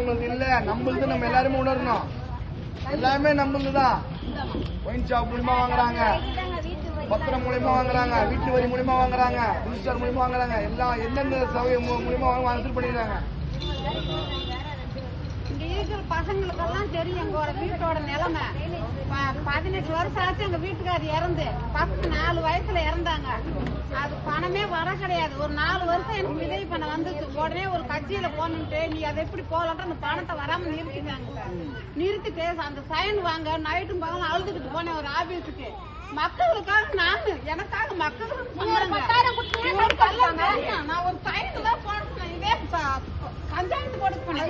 மத்தவங்களுக்கு இல்ல, நம்மளுது நம்ம எல்லாருமே உணரணும். எல்லாமே நம்மளுதுதான். ஒயின் ஷாப் மூலியமா வாங்குறாங்க, பத்திரம் மூலியமா வாங்குறாங்க, வீட்டு வரி மூலியமா வாங்குறாங்க, ரிஜிஸ்டர் மூலியமா வாங்குறாங்க, எல்லாம் எந்தெந்த சௌகரியம் மூலியமா வசூல் பண்ணிடுறாங்க. இங்க இருக்கிற பசங்களுக்கெல்லாம் தெரியும் எங்களோட வீட்டோட நிலைமை. 18 வருஷம் ஆச்சு எங்க வீட்டுக்காரர் இறந்து. 4 வயசுல இறந்தாங்க. அது பணமே வர கிடையாது. ஒரு 4 வருஷம் எனக்கு உதவி பண்ண வந்துச்சு. உடனே ஒரு கட்சியில போனுட்டு நீ அதை எப்படி போகலான்ற அந்த பணத்தை வராம நிறுத்திட்டாங்க. நிறுத்திட்டு அந்த சைன் வாங்க நைட்டும் பகலும் அழுதுகிட்டு போனேன் ஒரு ஆபீஸுக்கு. மக்களுக்காக நானு எனக்காக மக்களுக்கு நான் ஒரு சைன் தான் போனேன். இதே பஞ்சாயத்து போட்டு போனேன்.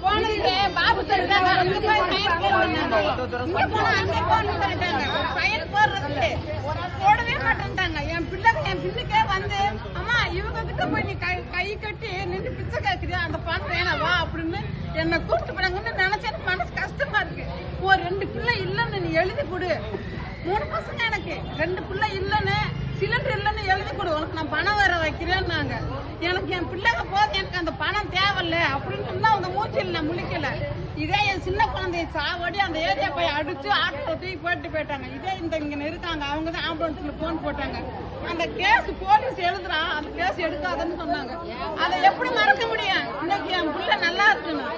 போனதுக்கு பாபு சொல்லிட்டாங்க அங்க போய் சைன் போடுறாங்க. அங்கே போன்னு சொல்லிட்டாங்க. ஒரு சைன் போடுறதுக்கு போடவே மாட்டேன்ட்டாங்க. என் பிள்ளைக்கே வந்து அம்மா இவங்க கிட்ட போய் நீ கை கட்டி நின்று பிச்சை கேட்குறியா, அந்த பணம் வேணாவா அப்படின்னு என்னை கூப்பிட்டு போனாங்கன்னு நினைச்சேன். மனசு கஷ்டமா இருக்கு. ஒரு 2 பிள்ளை இல்லைன்னு நீ எழுதி கொடு. 3 பசங்க எனக்கு 2 பிள்ளை இல்லைன்னு சிலிண்டர் இல்லைன்னு எழுதி கொடு, உனக்கு நான் பணம் வர வைக்கிறேன்னாங்க. எனக்கு என் பிள்ளைங்க போது, எனக்கு அந்த பணம் தேவையில்ல அப்படின்னு சொன்னா அவங்க மூச்சில் நான் முழிக்கல. இதே என் சின்ன குழந்தைய சாவடி அந்த ஏரியா போய் அடிச்சு ஆட்டோ தூக்கி போட்டு போயிட்டாங்க. இதே இங்க இருக்காங்க, அவங்க தான் ஆம்புலன்ஸ்ல போன் போட்டாங்க. அந்த கேஸ் போலீஸ் எழுதுறான், அந்த கேஸ் எடுக்காதுன்னு சொன்னாங்க. அதை எப்படி மறக்க முடியும்? இன்னைக்கு என் பிள்ளை நல்லா இருக்கணும்.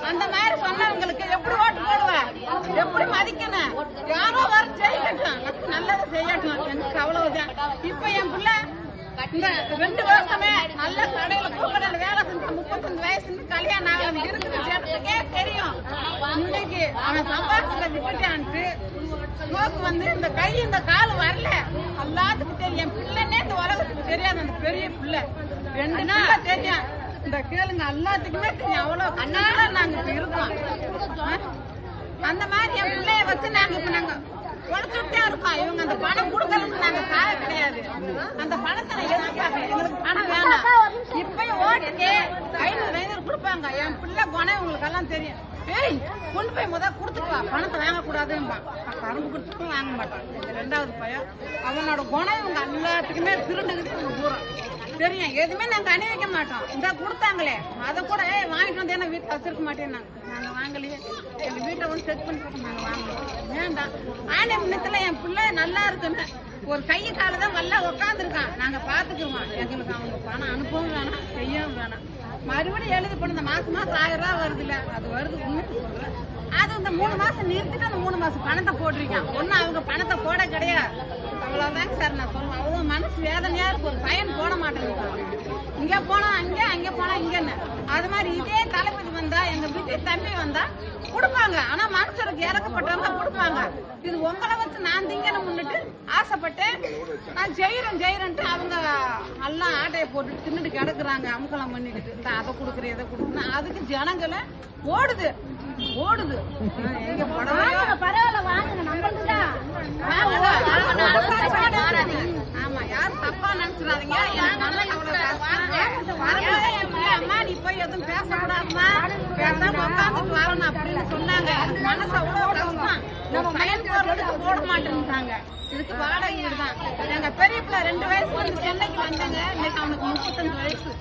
அந்த மாதிரி சொன்னவங்களுக்கு எப்படி ஓட்டு போடுவேன், எப்படி மதிக்கணும்? யாரோ வர செய்யட்டும், நல்லதை செய்யட்டும், எனக்கு அவ்வளவுதான். இப்ப என் பிள்ளை இந்த 2 வருஷமே நல்ல கடையில பூக்கடையில வேலை செஞ்ச 35 வயசுன்னு கல்யாணம் ஆகாது இருக்குது. சேர்த்துக்கே தெரியும். இன்னைக்கு அவன் சம்பாதிச்ச விட்டுட்டான்ட்டு நோக்கு வந்து இந்த கை இந்த கால் வரல. எல்லாத்துக்கும் தெரியும். என் பிள்ளைன்னே இந்த உலகத்துக்கு தெரியாது. அந்த பெரிய பிள்ளை 2 நாளா தெரியும். இந்த கேளுங்க எல்லாத்துக்குமே தெரியும். அவ்வளவு கண்ணால நாங்க இப்ப இருக்கோம். அந்த மாதிரி என் பிள்ளைய வச்சு நாங்க இப்ப நாங்க உழைச்சுட்டே இருக்கோம். இவங்க அந்த பணம் கொடுக்கறதுக்கு நாங்க காய கிடையாது. அந்த பணத்தை எதிர்பார்க்க எங்களுக்கு பணம் வேணாம். இப்பயும் ஓட்டுக்கு 500 கொடுப்பாங்க. என் பிள்ளை குணம் இவங்களுக்கு எல்லாம் தெரியும். ஏய் கொண்டு போய் கொடுத்துட்டு வா, பணத்தை வாங்கக்கூடாதும்பா. கரும்பு கொடுத்துட்டும் வாங்க மாட்டான். 2வது பையன் அவனோட குணம் இவங்க எல்லாத்துக்குமே திருண்டுகிட்டு தூரம் தெரியும். எதுவுமே நாங்க அணிவிக்க மாட்டோம். இந்த கொடுத்தாங்களே அதை கூட வாங்கிட்டு வந்து என்ன வீட்டில் வச்சிருக்க மாட்டேன்னாங்க. நாங்க வாங்கலையே, எங்க வீட்டை வந்து செக் பண்ணிட்டு நாங்க வாங்கலாம் வேண்டாம். ஆனா முன்னத்துல என் பிள்ளை நல்லா இருக்குன்னு ஒரு கை கால தான் நல்லா உட்காந்துருக்கான். நாங்க பாத்துக்குவோம். எங்களுக்கு அவங்க பணம் அனுப்பவும் வேணாம், செய்யவும் வேணாம். மறுபடியும் எழுதி பண்ண இந்த மாசம் 1000 ரூபா வருது இல்ல, அது வருது சொல்றேன். அது இந்த 3 மாசம் நிறுத்திட்டு அந்த 3 மாசம் பணத்தை போட்டிருக்கான். ஒன்னும் அவங்க பணத்தை போட கிடையாது. அவ்வளவுதாங்க சார் நான் சொல்லுவேன். அவ்வளவு மனசு வேதனையா இருக்கு. ஒரு பயன் போட மாட்டேங்குது. இங்க போனா அங்க போனா இங்கன்னு. அது மாதிரி இதே தளபதி வந்தா எங்க வீட்டு தம்பி வந்தா கொடுப்பாங்க. ஆனா மனுஷருக்கு இறக்கப்பட்டவங்க கொடுப்பாங்க. இது உங்களை வச்சு நான் திங்கன்னு முன்னிட்டு ஆசைப்பட்டேன். நான் ஜெயிரன்ட்டு அவங்க எல்லாம் ஆட்டையை போட்டுட்டு தின்னுட்டு கிடக்குறாங்க. அமுக்கலம் பண்ணிக்கிட்டு இந்த அதை கொடுக்குறேன் இதை கொடுக்குறேன். அதுக்கு ஜனங்களை ஓடுது. எங்க பரவாயில்ல வாங்குங்க, நம்மளுக்குதான். ஆமா, யாரும் தப்பா நினைச்சிடாதீங்க. அம்மா நீ போய் எதுவும் பேசக்கூடாதுமா, பேசாம உட்காந்துட்டு வரணும் அப்படின்னு சொன்னாங்க. மனசு அவ்வளவு கஷ்டம். போட மாட்டேன்ட்டாங்க. இதுக்கு வாடகை தான். எங்க பெரிய பிள்ளை 2 வயசு வந்து சென்னைக்கு வந்தாங்க. இன்னைக்கு அவனுக்கு 35 வயசு.